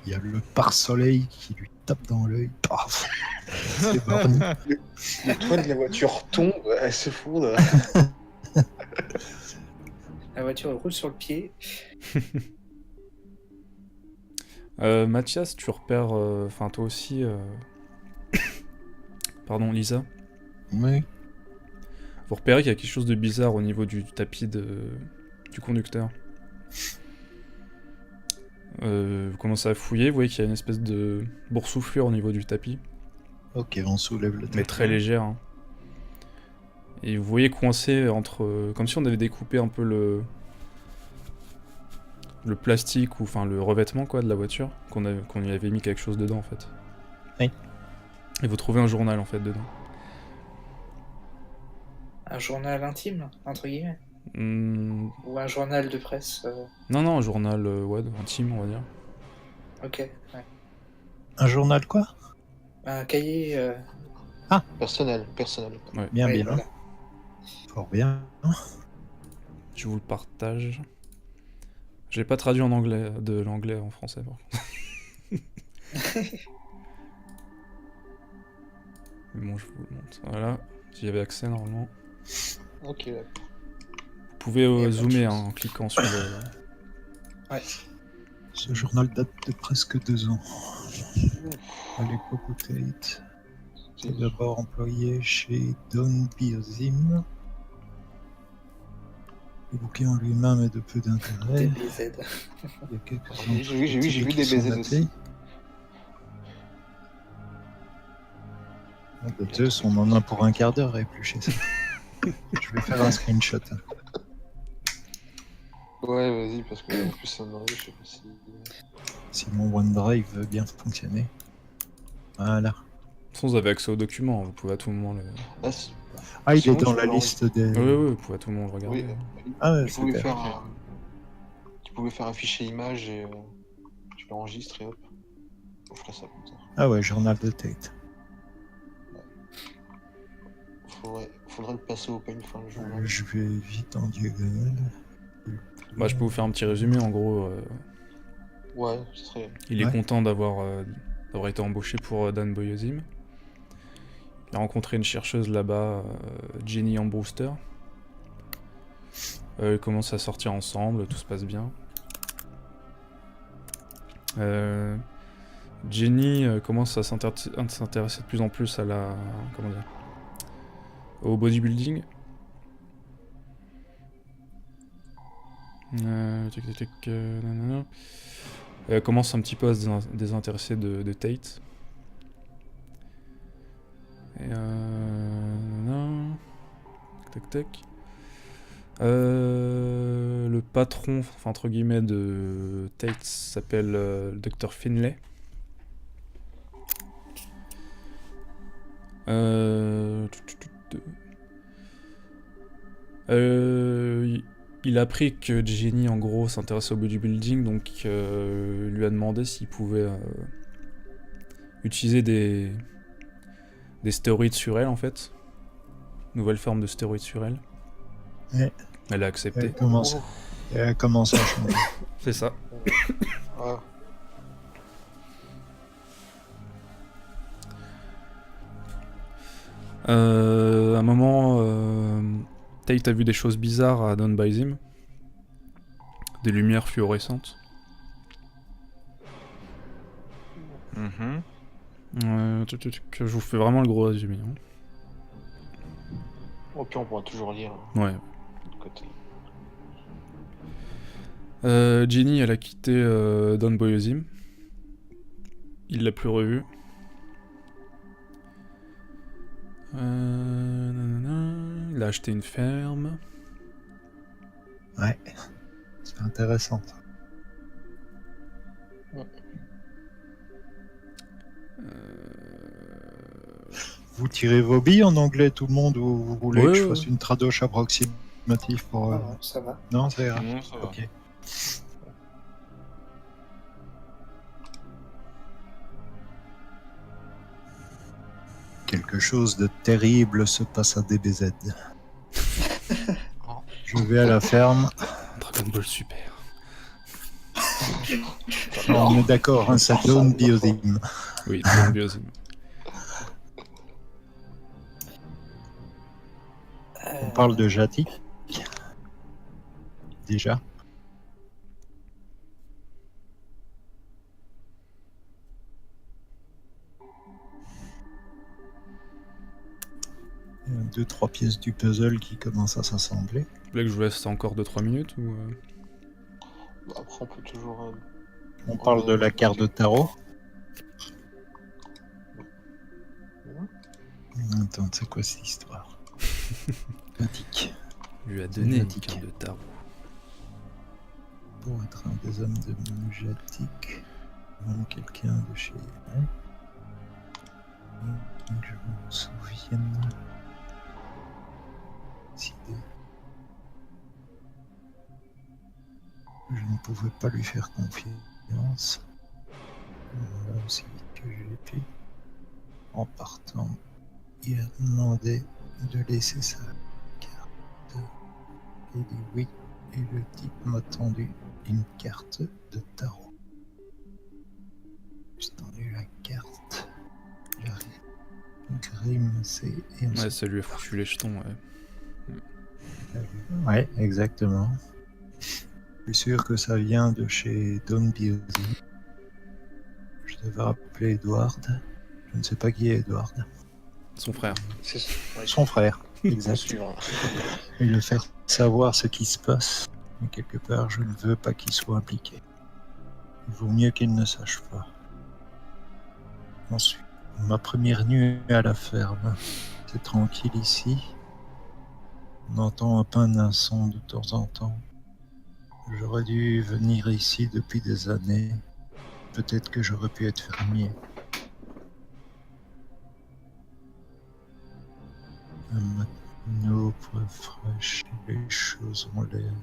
Il y a le pare-soleil qui lui tape dans l'œil. Paf. C'est borné. Le toit de la voiture tombe, elle se fondre. La voiture elle roule sur le pied. Mathias, tu repères, enfin toi aussi, pardon Lisa, Oui. vous repérez qu'il y a quelque chose de bizarre au niveau du tapis du conducteur. Vous commencez à fouiller, vous voyez qu'il y a une espèce de boursouflure au niveau du tapis, Ok, on soulève le mais tapis. très légère. Hein. Et vous voyez coincé entre, comme si on avait découpé un peu le plastique ou enfin le revêtement quoi de la voiture, qu'on y avait mis quelque chose dedans en fait. Oui. Et vous trouvez un journal en fait dedans. Un journal intime, entre guillemets. Hmm, Ou un journal de presse. non, un journal ouais, intime on va dire. Ok. Ouais. Un journal quoi? Un cahier. Personnel. Bien, ouais, bien. voilà. Fort bien. Je vous le partage. J'ai pas traduit en anglais, de l'anglais en français par contre. Mais bon, je vous le montre. Voilà, j'y avais accès normalement. Ok, d'accord. Vous pouvez Y a pas de zoomer chose. hein, en cliquant sur le... Ce journal date de presque 2 ans. À l'époque où Tate était d'abord employé chez Don Biozim. Le bouquin en lui-même est de peu d'intérêt. DBZ. Il y a quelques J'ai vu qui des sont BZ datés. aussi. Dateuse, on en a pour un quart d'heure à éplucher ça. Je vais faire un screenshot. Ouais, vas-y, parce que en plus, ça m'arrive, je sais pas si. Si mon OneDrive veut bien fonctionner. Voilà. De toute façon, vous avez accès aux documents, vous pouvez à tout moment le... Ah, Ah, il Sinon, est dans tu la peux liste des... Oui, vous pouvez à tout moment le regarder. oui, Ah ouais, tu pouvais super. faire un fichier image et tu l'enregistres et hop. On ferait ça comme ça. Ah ouais, journal de Tate. Faudrait le passer au peigne fin le journal. Je vais vite en diagonale. Bah, je peux vous faire un petit résumé, en gros. Ouais, ce serait. Il est Ouais. content d'avoir été embauché pour Dan Boyozim. Il a rencontré une chercheuse là-bas, Jenny Ambruster. Ils commencent à sortir ensemble, tout se passe bien. Jenny commence à s'intéresser de plus en plus à la... comment dire, au bodybuilding. Nanana. Elle commence un petit peu à se désintéresser de Tate. Et nanana. Tac. Le patron, enfin entre guillemets, de Tate s'appelle le Dr Finlay. Il a appris que Jenny en gros s'intéressait au bodybuilding, donc lui a demandé s'il pouvait utiliser des stéroïdes sur elle en fait. Nouvelle forme de stéroïdes sur elle. Ouais. Elle a accepté. Elle commence à changer. C'est ça. Ah, À un moment, Tate a vu des choses bizarres à Don Byzim. Des lumières fluorescentes. Mhm. Je vous fais vraiment le gros résumé. Hein. au pire, on pourra toujours lire Ouais. de côté. Jenny, elle a quitté Don Boyozim. Il l'a plus revue. Nanana. Il a acheté une ferme. Ouais. C'est intéressant. Ça. Vous tirez vos billes en anglais tout le monde ou vous voulez Ouais, que je ouais. fasse une tradoche approximative pour... Non, ça va. Non, ça ira. Non, ça va. Ok. Quelque chose de terrible se passe à DBZ. Je vais à la ferme. Dragon Ball Super. On est d'accord, hein, ça donne Biodime. Oui, Don Biosine. On parle de Jati. Déjà. Il y a 2-3 pièces du puzzle qui commencent à s'assembler. Vous voulez que je vous laisse encore 2-3 minutes ou Après, on peut toujours. On parle de la carte de tarot. Attends, c'est quoi cette histoire? Attic. lui a donné une Jatique. carte de tarot? Pour être un des hommes de Jatic, même quelqu'un de chez... hein, que je me souvienne... Si je ne pouvais pas lui faire confiance. Voilà aussi que j'ai pu. En partant, il a demandé de laisser sa carte. J'ai dit oui, et le type m'a tendu une carte de tarot. J'ai tendu la carte. J'arrive. Grimacé et Ouais, ensuite... ça lui a foutu les jetons, ouais. Ouais, exactement. Je suis sûr que ça vient de chez Don Biosi. Je devais rappeler Edward. Je ne sais pas qui est Edward. Son frère. C'est ouais, Son frère, faut exact. suivre. Et le faire savoir ce qui se passe. Mais quelque part, je ne veux pas qu'il soit impliqué. Il vaut mieux qu'il ne sache pas. Ensuite, ma première nuit à la ferme. C'est tranquille ici. On entend à peine un son de temps en temps. J'aurais dû venir ici depuis des années. Peut-être que j'aurais pu être fermier. Un matin au point fraîche, les choses ont l'air,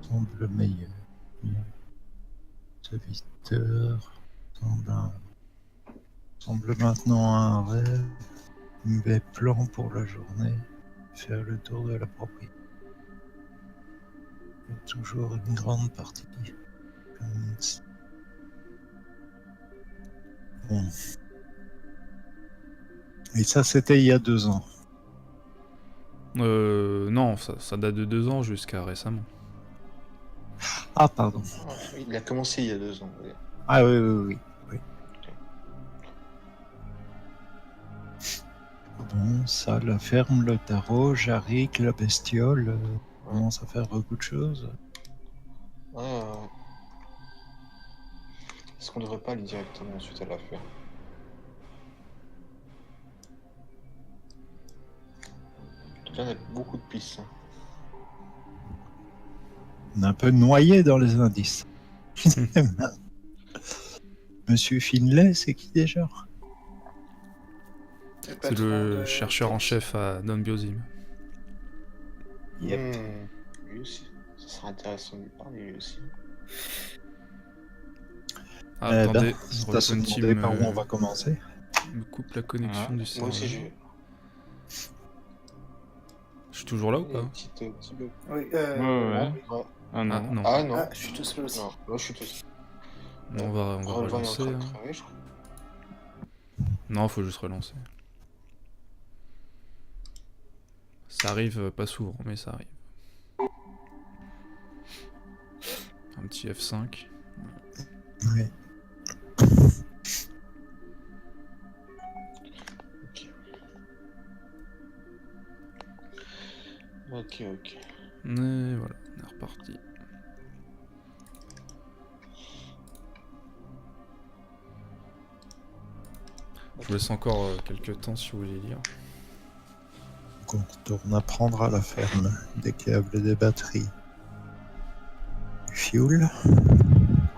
semblent meilleures. Ce 8 heures semble maintenant un rêve. Mes plans pour la journée, faire le tour de la propriété. Il y a toujours une grande partie. Bon. Et ça, c'était il y a 2 ans. Non, ça date de 2 ans jusqu'à récemment. Ah, pardon. Il a commencé il y a 2 ans. Oui. Ah oui. Bon, ça, la ferme, le tarot, Jarrick, la bestiole, commence à faire beaucoup de choses. Est-ce qu'on devrait pas aller directement ensuite à l'affaire? En tout cas, on a beaucoup de pistes. Hein. On est un peu noyé dans les indices. Monsieur Finlay, c'est qui déjà? C'est le chercheur en chef à Don Biosim. Yep. Lui aussi. Ça serait intéressant de lui parler, lui aussi. Ah, Eh attendez, ben, c'est à se Roll20 demander par où on va commencer. me coupe la connexion Ah, du Moi serveur. aussi, j'ai Je suis toujours là ou eu pas un petit bug. Oui, Ouais. Ouais. Ah non. Ah non. Ah non. Ah, je suis tout seul aussi. Non, là, je suis tout seul. Bon, on va Relevant est en relancer. train de Hein. crever, je crois. Non, faut juste relancer. Ça arrive pas souvent, mais ça arrive. Un petit F5. Oui. Ok. Et voilà, on est reparti. Je vous laisse encore quelques temps si vous voulez lire. Donc on retourne à prendre à la ferme des câbles, des batteries, du fuel,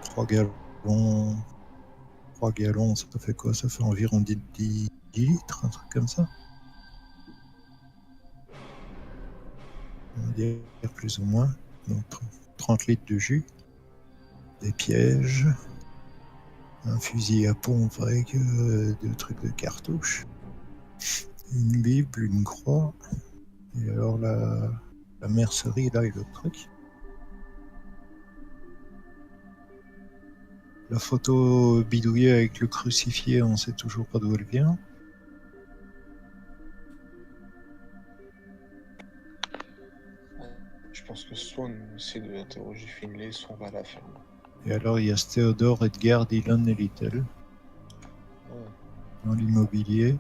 3 gallons. 3 gallons, ça fait quoi? Ça fait environ 10 litres, un truc comme ça. On va dire plus ou moins. Donc 30 litres de jus, des pièges, un fusil à pompe avec 2 trucs de cartouches, une bible, une croix, et alors la mercerie là et l'autre truc. La photo bidouillée avec le crucifié, on sait toujours pas d'où elle vient. Je pense que soit on essaie d'interroger Finlay, soit on va à la ferme. Et alors, il y a ce Théodore, Edgar, Dylan et Little Ouais. dans l'immobilier.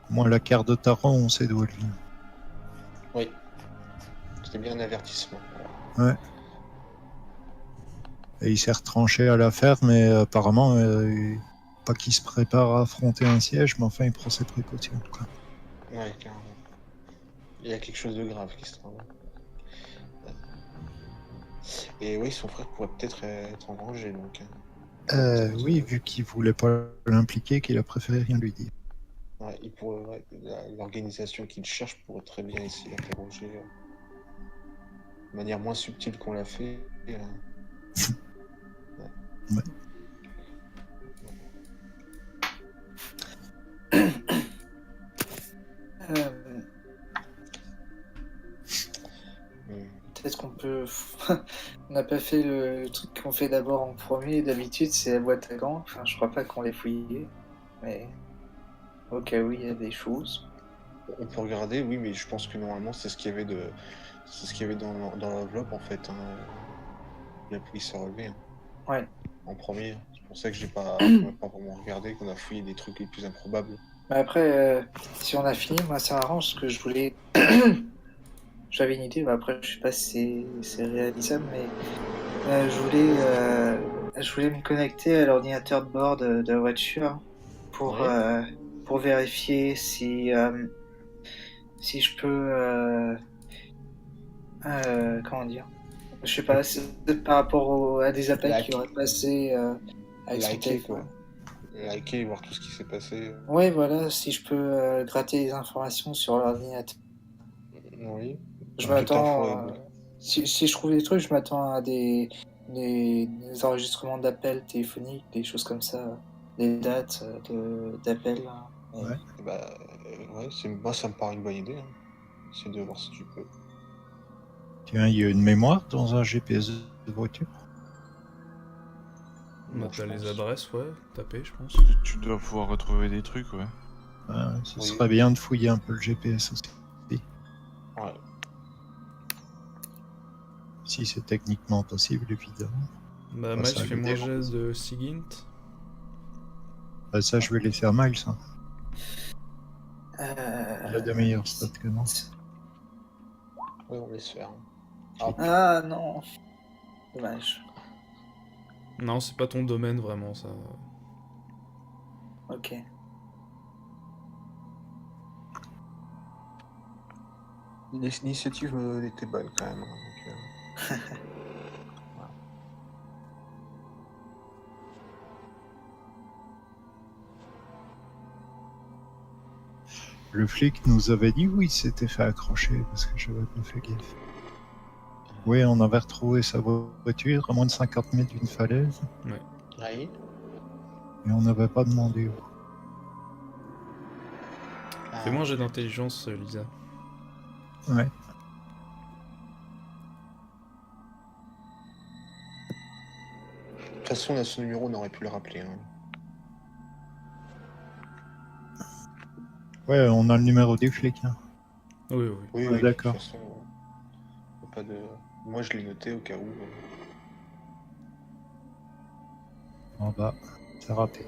Moi, la carte de Taran, on sait d'où elle vient. Oui. C'était bien un avertissement. Et il s'est retranché à l'affaire, mais apparemment, pas qu'il se prépare à affronter un siège, mais enfin, il prend ses précautions. Quoi. Ouais, carrément. Il y a quelque chose de grave qui se trame. Et oui, son frère pourrait peut-être être en danger, donc. Oui, vu qu'il voulait pas l'impliquer, qu'il a préféré rien lui dire. Ouais, il pourrait, ouais, l'organisation qu'il cherche pourrait très bien essayer d'interroger de manière moins subtile qu'on l'a fait. Ouais. Peut-être qu'on peut. On n'a pas fait le truc qu'on fait d'abord en premier. D'habitude, c'est la boîte à gants. Enfin, je crois pas qu'on l'ait fouillé. Mais au cas où il y a des choses. On peut regarder, oui, mais je pense que normalement c'est ce qu'il y avait dans l'enveloppe en fait. Hein. La police a relevé. Hein. Ouais. En premier. C'est pour ça que j'ai pas vraiment regardé, qu'on a fouillé des trucs les plus improbables. Mais après, si on a fini, moi ça m'arrange parce que je voulais. J'avais une idée, mais après je sais pas si c'est réalisable, mais je voulais me connecter à l'ordinateur de bord de la voiture pour vérifier si je peux comment dire, je sais pas, par rapport à des appels qui auraient passé avec son téléphone. Liker, voir tout ce qui s'est passé. Ouais, voilà, si je peux gratter des informations sur l'ordinateur. Oui. Je m'attends. Si je trouve des trucs, je m'attends à des enregistrements d'appels téléphoniques, des choses comme ça, des dates d'appels. Ouais. Ouais, moi ça me paraît une bonne idée. Hein. C'est de voir si tu peux. Tiens, il y a une mémoire dans un GPS de voiture. Bah, t'as les adresses, ouais, tapé, je pense. Tu dois pouvoir retrouver des trucs, ouais. Ce serait bien de fouiller un peu le GPS aussi. Ouais. Si c'est techniquement possible, évidemment. Bah, Miles, fais-moi un geste de Sigint. Ça, je vais laisser à Miles. Hein. Il a des meilleurs stats que moi. Ouais, on laisse faire. Ah non. Dommage. Non, c'est pas ton domaine vraiment, ça. Ok. L'initiative était bonne quand même. Hein, donc, voilà. Le flic nous avait dit où il s'était fait accrocher parce que j'avais pas fait gaffe. Oui, on avait retrouvé sa voiture à moins de 50 mètres d'une falaise. Ouais. Oui. Et on n'avait pas demandé où. Fais-moi un jet d'intelligence, Lisa. Ouais. De toute façon, on a son numéro, on aurait pu le rappeler. Hein. Ouais, on a le numéro du flic. Hein. Oui. Oui, d'accord. De toute façon, pas de... Moi, je l'ai noté au cas où. En bas, c'est raté.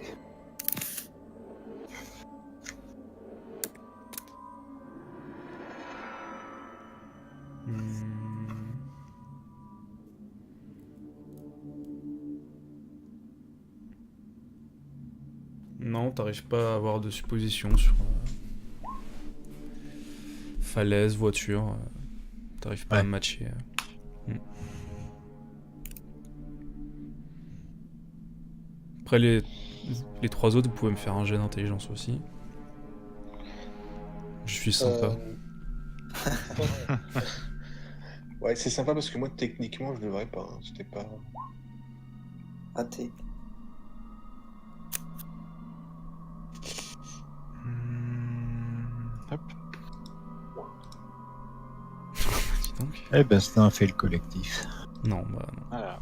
Non, t'arrives pas à avoir de suppositions sur falaise, voiture. T'arrives pas à matcher. Après, les trois autres, vous pouvez me faire un jet d'intelligence aussi. Je suis sympa. Ouais, c'est sympa parce que moi, techniquement, je devrais pas. Hein. C'était pas... Raté. Hop. Dis donc. Eh ben, c'est un fait le collectif. Non, bah non. Voilà.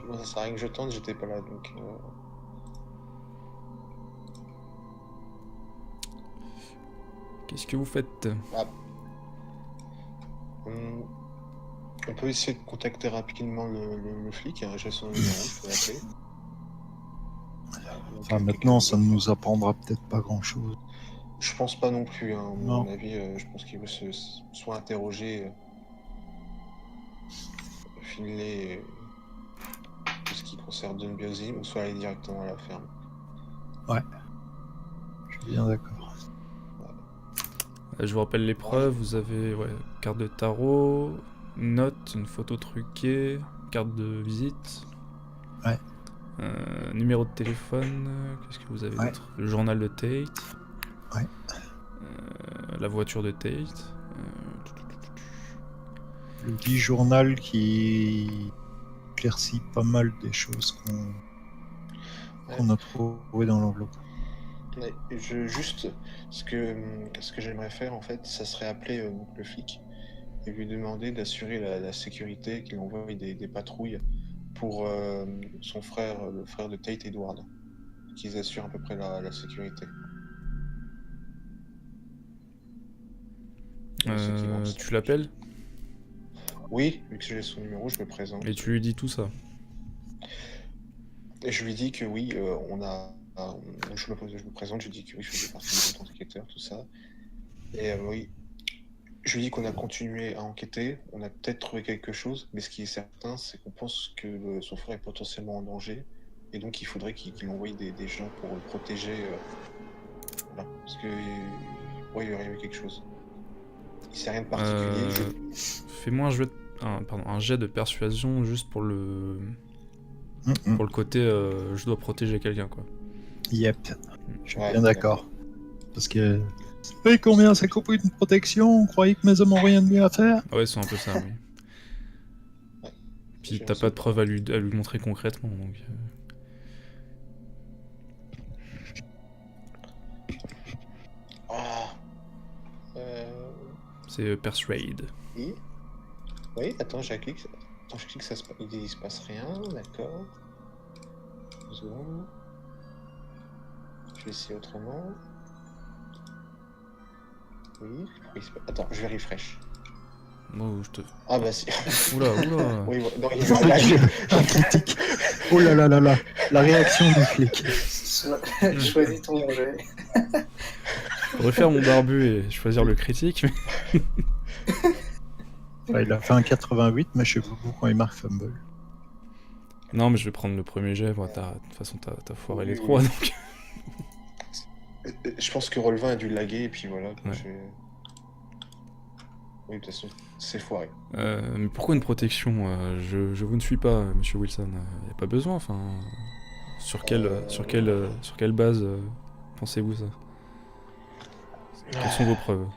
Bon, ça sert à rien que je tente, j'étais pas là, donc... Qu'est-ce que vous faites? On peut essayer de contacter rapidement le flic, hein, j'ai son numéro, je peux l'appeler. Enfin, maintenant, ça ne nous apprendra peut-être pas grand-chose. Je pense pas non plus, hein, à Non. mon avis, je pense qu'il veut soit interroger, filer tout ce qui concerne Don Biozzi, ou soit aller directement à la ferme. Je suis bien d'accord. Je vous rappelle les preuves, vous avez carte de tarot, note, une photo truquée, carte de visite. Ouais. Numéro de téléphone, qu'est-ce que vous avez Ouais. d'autre? Le journal de Tate. Ouais. La voiture de Tate. Le dit journal qui éclaircit pas mal des choses qu'on a trouvées dans l'enveloppe. Ouais, juste, ce que j'aimerais faire, en fait, ça serait appeler donc, le flic et lui demander d'assurer la sécurité, qu'il envoie des patrouilles pour son frère, le frère de Tate, Edward, qu'ils assurent à peu près la sécurité. Tu l'appelles Oui, vu que j'ai son numéro, je me présente. et tu lui dis tout ça. Et je lui dis que oui, je me présente, je dis que oui, je faisais partie des autres enquêteurs, tout ça. Et oui, je lui dis qu'on a continué à enquêter, on a peut-être trouvé quelque chose, mais ce qui est certain, c'est qu'on pense que son frère est potentiellement en danger, et donc il faudrait qu'il envoie des gens pour le protéger. Voilà, parce que il lui arrive quelque chose. Il sait rien de particulier. Fais-moi un jet de persuasion juste pour le côté je dois protéger quelqu'un quoi. Yep, je suis Ouais, bien d'accord. Parce que... Et combien ça coûte une protection? On croyait que mes hommes ont rien de mieux à faire? Ah ouais, c'est un peu ça, oui. Ouais. Puis t'as pas de preuves à lui montrer concrètement, donc... C'est Persuade. Oui, attends, je clique, il se passe rien, d'accord. 2 secondes. Je vais essayer autrement. Oui, attends, je vais refresh. Oh, je te... Ah bah si. Oula. Oui, non, il y a là, Un critique. Oh là là là là, la réaction du flic. Choisis ton jet. Je pourrais faire mon barbu et choisir le critique, mais... Ouais, il a fait un 88, mais je sais pas pourquoi il marque fumble. Non, mais je vais prendre le premier jet, de toute façon t'as foiré les Oui, 3, oui. donc... Je pense que Rolvin a dû laguer et puis voilà. Ouais. Oui, de toute façon, c'est foiré. Mais pourquoi une protection je vous ne suis pas, monsieur Wilson. Y a pas besoin, enfin... Sur quelle base pensez-vous ça? Quelles sont vos preuves?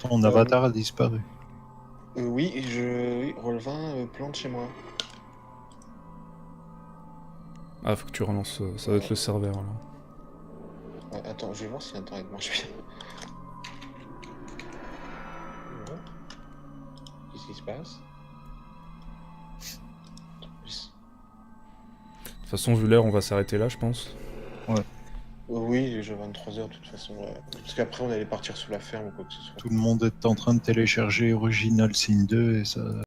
Ton avatar a disparu. Oui, Rolvin plante chez moi. Ah, faut que tu relances, ça doit être le serveur, là. Ouais, attends, je vais voir si Internet marche bien. Non. Qu'est-ce qui se passe? De toute façon, vu l'heure, on va s'arrêter là, je pense. Oui, j'ai 23h de toute façon. Ouais. Parce qu'après, on allait partir sur la ferme ou quoi que ce soit. Tout le monde est en train de télécharger Original Sin 2 et ça